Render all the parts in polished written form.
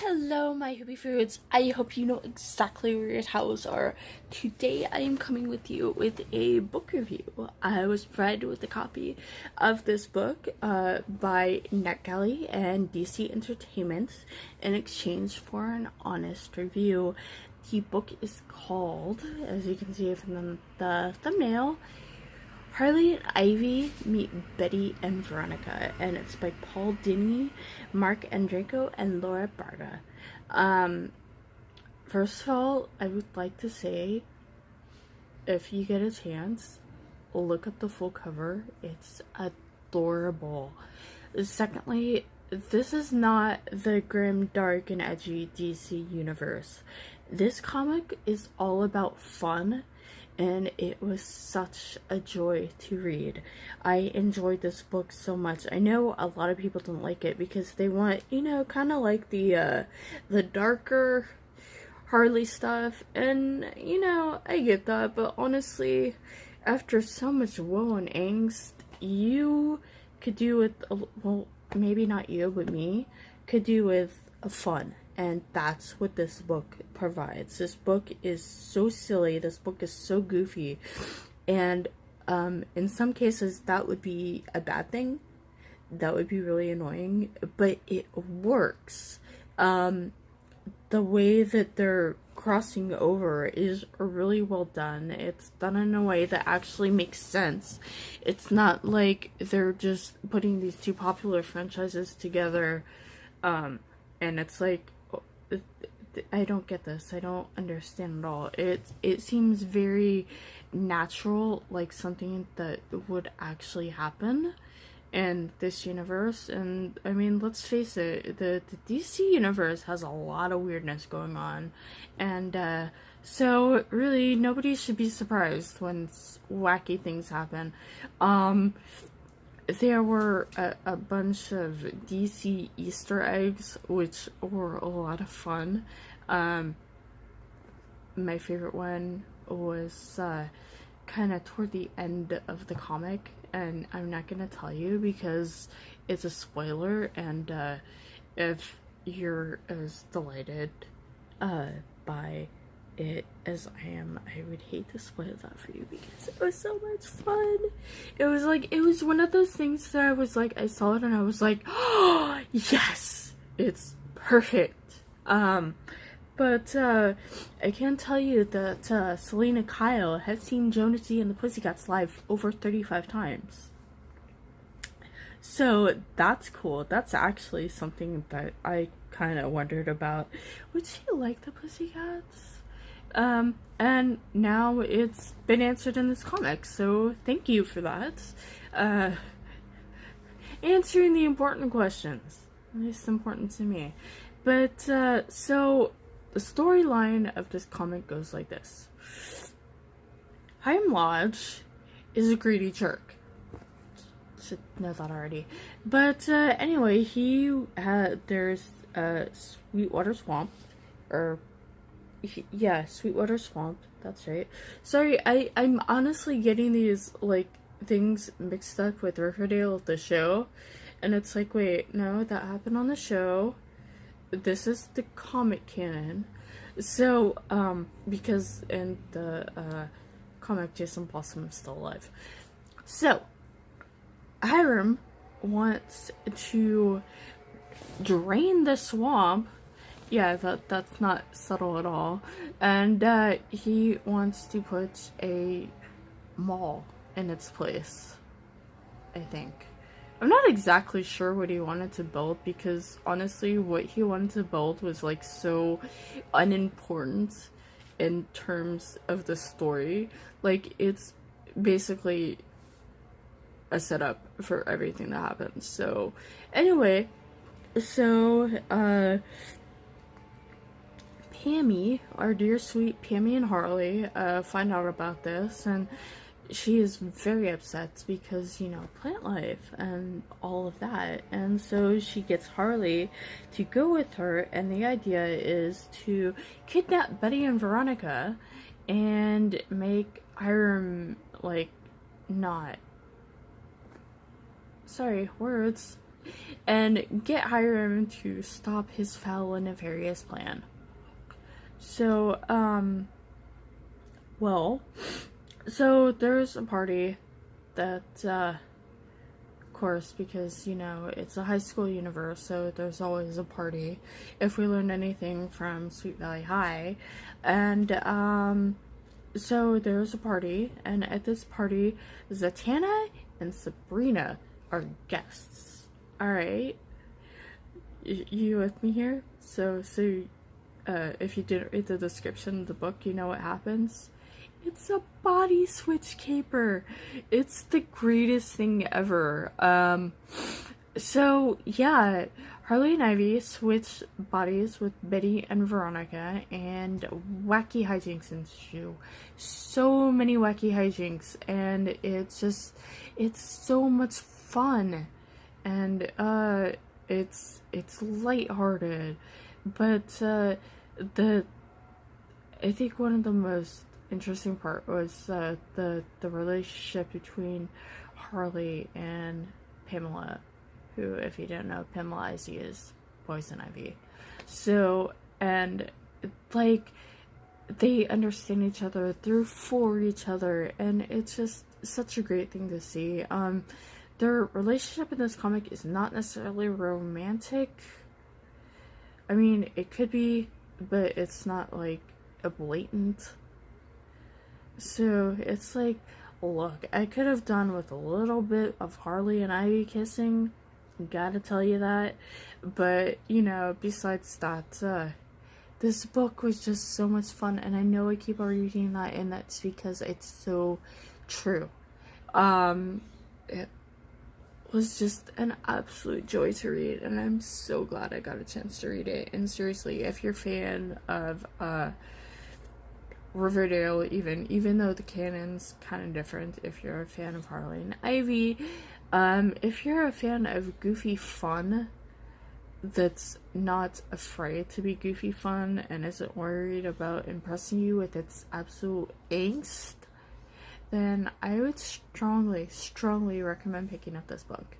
Hello, my hoopy foods. I hope you know exactly where your towels are. Today, I am coming with you with a book review. I was provided with a copy of this book by NetGalley and DC Entertainment in exchange for an honest review. The book is called, as you can see from the thumbnail, Harley and Ivy Meet Betty and Veronica, and it's by Dini, Marc, Andreyko, and Lara Braga. First of all, I would like to say, if you get a chance, look up the full cover. It's adorable. Secondly, this is not the grim, dark, and edgy DC universe. This comic is all about fun, and it was such a joy to read. I enjoyed this book so much. I know a lot of people don't like it because they want, kind of like the darker Harley stuff, and I get that, but honestly, after so much woe and angst, you could do with, well, maybe not you, but me, could do with a fun. And that's what this book provides. This book is so silly. This book is so goofy. And in some cases, that would be a bad thing. That would be really annoying. But it works. The way that they're crossing over is really well done. It's done in a way that actually makes sense. It's not like they're just putting these two popular franchises together. And it's like, I don't get this. I don't understand at all. It seems very natural, like something that would actually happen in this universe. And I mean, let's face it, the DC universe has a lot of weirdness going on, and so really nobody should be surprised when wacky things happen. There were a bunch of DC Easter eggs, which were a lot of fun. My favorite one was kind of toward the end of the comic, and I'm not going to tell you because it's a spoiler, and if you're as delighted by it as I am, I would hate to spoil that for you because it was so much fun. It was one of those things that I was like, I saw it and I was like, oh yes, it's perfect. But I can tell you that Selena Kyle has seen Jonesy and the Pussycats live over 35 times. So that's cool. That's actually something that I kind of wondered about. Would she like the Pussycats? And now it's been answered in this comic, so thank you for that. Answering the important questions, at least important to me. But, so, the storyline of this comic goes like this. Hiram Lodge is a greedy jerk. Should know that already. But, anyway, there's, Sweetwater Swamp, or yeah, Sweetwater Swamp, that's right. Sorry, I'm honestly getting these, like, things mixed up with Riverdale, the show, and it's like, wait, no, that happened on the show. This is the comic canon. So, because in the, comic, Jason Blossom is still alive. So, Hiram wants to drain the swamp. Yeah, that's not subtle at all. And he wants to put a mall in its place, I think. I'm not exactly sure what he wanted to build because honestly what he wanted to build was like so unimportant in terms of the story. Like, it's basically a setup for everything that happens. So anyway, Pammy, our dear sweet Pammy and Harley, find out about this, and she is very upset because, plant life and all of that, and so she gets Harley to go with her, and the idea is to kidnap Betty and Veronica and make Hiram, like, not... Sorry, words. and get Hiram to stop his foul and nefarious plan. So, so there's a party that, of course, because, you know, it's a high school universe, so there's always a party, if we learned anything from Sweet Valley High. And, so there's a party, and at this party, Zatanna and Sabrina are guests. Alright? You with me here? So, if you didn't read the description of the book, you know what happens? It's a body switch caper. It's the greatest thing ever. So, yeah, Harley and Ivy switch bodies with Betty and Veronica, and wacky hijinks ensue. So many wacky hijinks, and it's so much fun. And, it's lighthearted. But, I think one of the most interesting part was the relationship between Harley and Pamela, who, if you don't know, Pamela Icy is Poison Ivy. So, and like, they understand each other, they're for each other, and it's just such a great thing to see. Their relationship in this comic is not necessarily romantic. I mean, it could be, but it's not like a blatant. So it's like, look, I could have done with a little bit of Harley and Ivy kissing, gotta tell you that. But, you know, besides that, this book was just so much fun, and I know I keep on reading that, and that's because it's so true. It was just an absolute joy to read, and I'm so glad I got a chance to read it. And seriously, if you're a fan of Riverdale, even though the canon's kind of different, if you're a fan of Harley and Ivy, if you're a fan of goofy fun that's not afraid to be goofy fun and isn't worried about impressing you with its absolute angst, then I would strongly, strongly recommend picking up this book.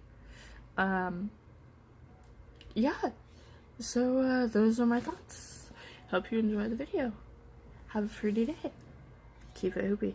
Yeah, so those are my thoughts. Hope you enjoy the video. Have a pretty day. Keep it hoopy.